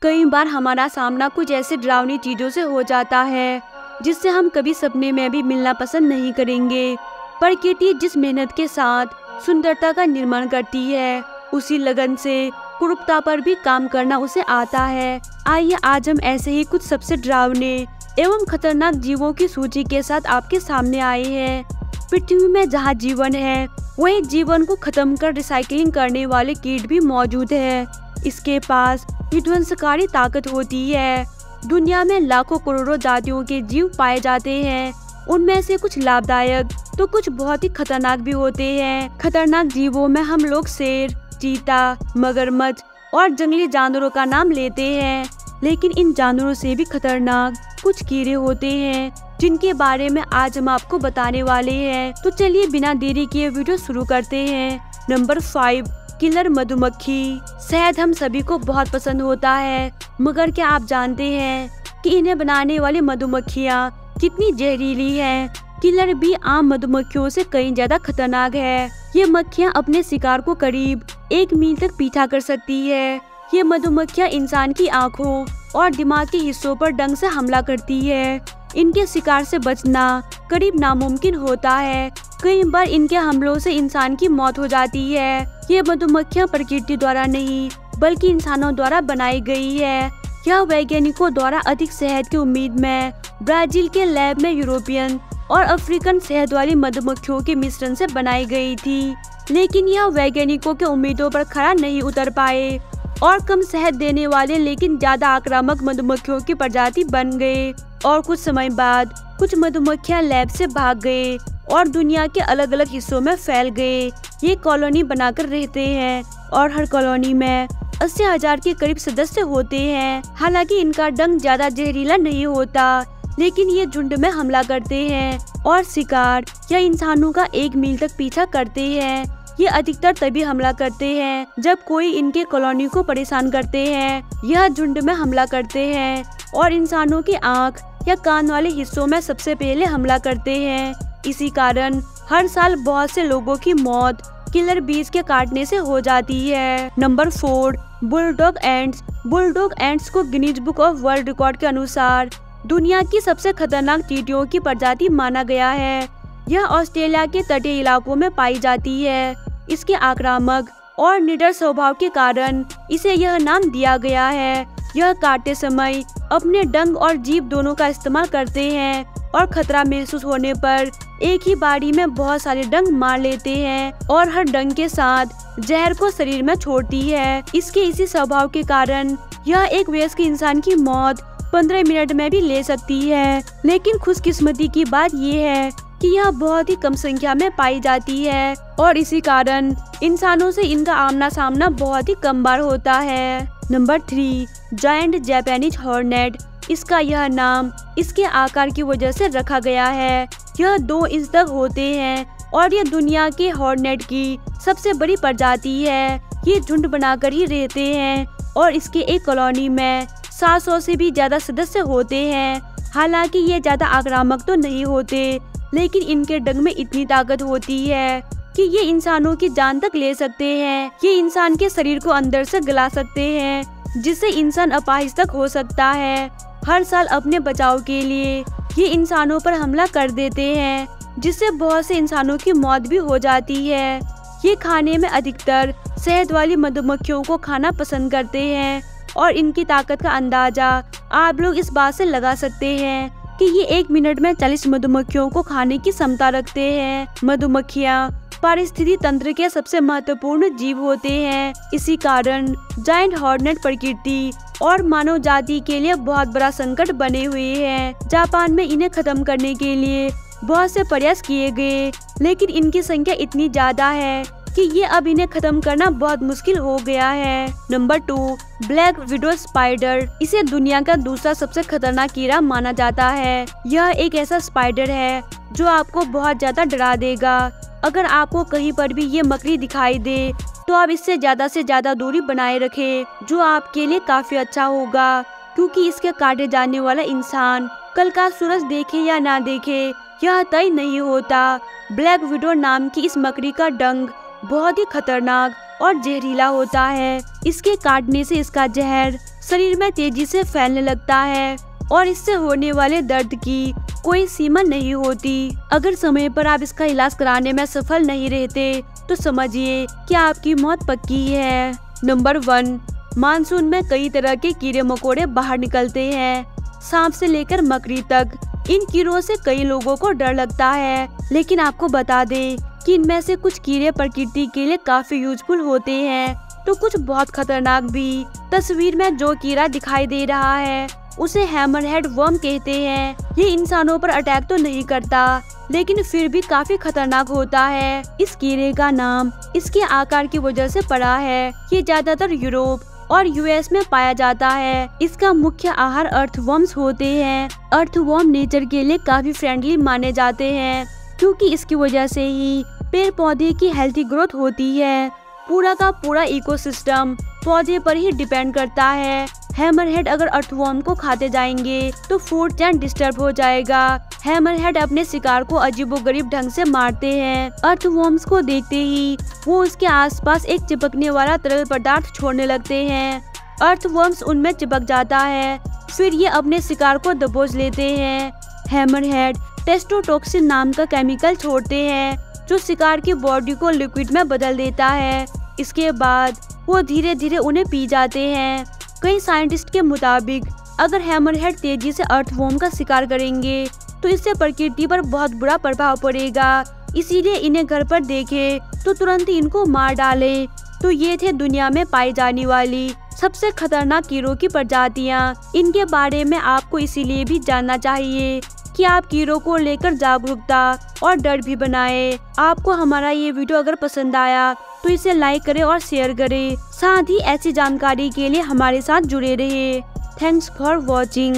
कई बार हमारा सामना कुछ ऐसे डरावनी चीजों से हो जाता है जिससे हम कभी सपने में भी मिलना पसंद नहीं करेंगे। प्रकृति जिस मेहनत के साथ सुंदरता का निर्माण करती है, उसी लगन से क्रूरता पर भी काम करना उसे आता है। आइए आज हम ऐसे ही कुछ सबसे डरावने एवं खतरनाक जीवों की सूची के साथ आपके सामने आए हैं। पृथ्वी में जहाँ जीवन है, वहीं जीवन को खत्म कर रिसाइकलिंग करने वाले कीट भी मौजूद है। इसके पास विध्वंसकारी ताकत होती है। दुनिया में लाखों करोड़ों जातियों के जीव पाए जाते हैं। उनमें से कुछ लाभदायक तो कुछ बहुत ही खतरनाक भी होते हैं। खतरनाक जीवों में हम लोग शेर, चीता, मगरमच्छ और जंगली जानवरों का नाम लेते हैं, लेकिन इन जानवरों से भी खतरनाक कुछ कीड़े होते हैं जिनके बारे में आज हम आपको बताने वाले हैं। तो चलिए बिना देरी किए वीडियो शुरू करते हैं। नंबर 5, किलर मधुमक्खी। शहद हम सभी को बहुत पसंद होता है, मगर क्या आप जानते हैं कि इन्हें बनाने वाली मधुमक्खियाँ कितनी जहरीली हैं? किलर भी आम मधुमक्खियों से कहीं ज्यादा खतरनाक है। ये मक्खियाँ अपने शिकार को करीब 1 मील तक पीछा कर सकती है। ये मधुमक्खियाँ इंसान की आँखों और दिमाग के हिस्सों पर डंक से हमला करती है। इनके शिकार से बचना करीब नामुमकिन होता है। कई बार इनके हमलों से इंसान की मौत हो जाती है। ये मधुमक्खियाँ प्रकृति द्वारा नहीं बल्कि इंसानों द्वारा बनाई गई है। यह वैज्ञानिकों द्वारा अधिक शहद की उम्मीद में ब्राजील के लैब में यूरोपियन और अफ्रीकन शहद वाली मधुमक्खियों के मिश्रण से बनाई गई थी, लेकिन यह वैज्ञानिकों के उम्मीदों पर खरा नहीं उतर पाए और कम शहद देने वाले लेकिन ज्यादा आक्रामक मधुमक्खियों की प्रजाति बन गए। और कुछ समय बाद कुछ मधुमक्खियां लैब से भाग गए और दुनिया के अलग अलग हिस्सों में फैल गए। ये कॉलोनी बनाकर रहते हैं और हर कॉलोनी में 80,000 के करीब सदस्य होते हैं। हालांकि इनका डंक ज्यादा जहरीला नहीं होता, लेकिन ये झुंड में हमला करते हैं और शिकार या इंसानों का 1 मील तक पीछा करते हैं। ये अधिकतर तभी हमला करते हैं जब कोई इनके कॉलोनी को परेशान करते हैं। यह झुंड में हमला करते हैं और इंसानों की आंख या कान वाले हिस्सों में सबसे पहले हमला करते हैं। इसी कारण हर साल बहुत से लोगों की मौत किलर बीज के काटने से हो जाती है। Number 4, bulldog ants. Bulldog ants को Guinness book of world record के अनुसार दुनिया की सबसे खतरनाक चींटियों की प्रजाति माना गया है। यह ऑस्ट्रेलिया के तटीय इलाकों में पाई जाती है। इसके आक्रामक और निडर स्वभाव के कारण इसे यह नाम दिया गया है। यह काटते समय अपने डंक और जीभ दोनों का इस्तेमाल करते हैं और खतरा महसूस होने पर एक ही बारी में बहुत सारे डंक मार लेते हैं और हर डंक के साथ जहर को शरीर में छोड़ती है। इसके इसी स्वभाव के कारण यह एक वयस्क इंसान की मौत 15 मिनट में भी ले सकती है। लेकिन खुशकिस्मती की बात यह है कि यह बहुत ही कम संख्या में पाई जाती है और इसी कारण इंसानों से इनका आमना सामना बहुत ही कम बार होता है। Number 3, giant Japanese hornet. इसका यह नाम इसके आकार की वजह से रखा गया है। यह 2 इंच तक होते हैं और यह दुनिया के हॉर्नेट की सबसे बड़ी प्रजाति है। ये झुंड बनाकर ही रहते हैं और इसके एक कॉलोनी में 700 से भी ज्यादा सदस्य होते हैं। हालांकि ये ज्यादा आक्रामक तो नहीं होते, लेकिन इनके डंक में इतनी ताकत होती है कि ये इंसानों की जान तक ले सकते हैं। ये इंसान के शरीर को अंदर से गला सकते हैं, जिससे इंसान अपाहिज तक हो सकता है। हर साल अपने बचाव के लिए ये इंसानों पर हमला कर देते हैं, जिससे बहुत से इंसानों की मौत भी हो जाती है। ये खाने में अधिकतर शहद वाली मधुमक्खियों को खाना पसंद करते हैं और इनकी ताकत का अंदाजा आप लोग इस बात से लगा सकते हैं कि ये 1 मिनट में 40 मधुमक्खियों को खाने की क्षमता रखते हैं। मधुमक्खियाँ पारिस्थितिकी तंत्र के सबसे महत्वपूर्ण जीव होते हैं। इसी कारण जायंट हॉर्नेट प्रकृति और मानव जाति के लिए बहुत बड़ा संकट बने हुए हैं। जापान में इन्हें खत्म करने के लिए बहुत से प्रयास किए गए, लेकिन इनकी संख्या इतनी ज्यादा है कि ये अब इन्हें खत्म करना बहुत मुश्किल हो गया है। Number 2, black widow spider. इसे दुनिया का दूसरा सबसे खतरनाक कीड़ा माना जाता है। यह एक ऐसा स्पाइडर है जो आपको बहुत ज्यादा डरा देगा। अगर आपको कहीं पर भी ये मकड़ी दिखाई दे तो आप इससे ज्यादा दूरी बनाए रखें, जो आपके लिए काफी अच्छा होगा, क्योंकि इसके काटे जाने वाला इंसान कल का सूरज देखे या ना देखे यह तय नहीं होता। ब्लैक विडो नाम की इस मकड़ी का डंक बहुत ही खतरनाक और जहरीला होता है। इसके काटने से इसका जहर शरीर में तेजी से फैलने लगता है और इससे होने वाले दर्द की कोई सीमा नहीं होती। अगर समय पर आप इसका इलाज कराने में सफल नहीं रहते तो समझिए कि आपकी मौत पक्की है। नंबर 1, मानसून में कई तरह के कीड़े मकोड़े बाहर निकलते हैं, सांप से लेकर मकड़ी तक। इन कीड़ों से कई लोगों को डर लगता है, लेकिन आपको बता दें कि इनमें से कुछ कीड़े प्रकृति के लिए काफी यूजफुल होते हैं तो कुछ बहुत खतरनाक भी। तस्वीर में जो कीड़ा दिखाई दे रहा है उसे हैमरहेड वर्म कहते हैं। ये इंसानों पर अटैक तो नहीं करता, लेकिन फिर भी काफी खतरनाक होता है। इस कीड़े का नाम इसके आकार की वजह से पड़ा है। ये ज्यादातर यूरोप और यूएस में पाया जाता है। इसका मुख्य आहार अर्थवर्म्स होते हैं। अर्थवर्म नेचर के लिए काफी फ्रेंडली माने जाते हैं, क्योंकि इसकी वजह से ही पेड़ पौधे की हेल्थी ग्रोथ होती है। पूरा का पूरा इकोसिस्टम पौधे पर ही डिपेंड करता है। हैमरहेड अगर अर्थवर्म को खाते जाएंगे तो फूड चेन डिस्टर्ब हो जाएगा। हैमरहेड अपने शिकार को अजीबोगरीब ढंग से मारते हैं। अर्थवर्म्स को देखते ही वो उसके आसपास एक चिपकने वाला तरल पदार्थ छोड़ने लगते हैं। अर्थवर्म्स उनमें चिपक जाता है, फिर ये अपने शिकार को दबोच लेते हैं। हैमरहेड टेस्टोटॉक्सिन नाम का केमिकल छोड़ते हैं जो शिकार की बॉडी को लिक्विड में बदल देता है। इसके बाद वो धीरे धीरे उन्हें पी जाते हैं। कई साइंटिस्ट के मुताबिक अगर हैमरहेड तेजी से अर्थवर्म का शिकार करेंगे तो इससे प्रकृति पर बहुत बुरा प्रभाव पड़ेगा। इसीलिए इन्हें घर पर देखे तो तुरंत ही इनको मार डालें। तो ये थे दुनिया में पाई जाने वाली सबसे खतरनाक कीड़ों की प्रजातियां। इनके बारे में आपको इसीलिए भी जानना चाहिए कि आप कीड़ों को लेकर जागरूकता और डर भी बनाएं। आपको हमारा ये वीडियो अगर पसंद आया तो इसे लाइक करें और शेयर करें। साथ ही ऐसी जानकारी के लिए हमारे साथ जुड़े रहिए। Thanks for watching.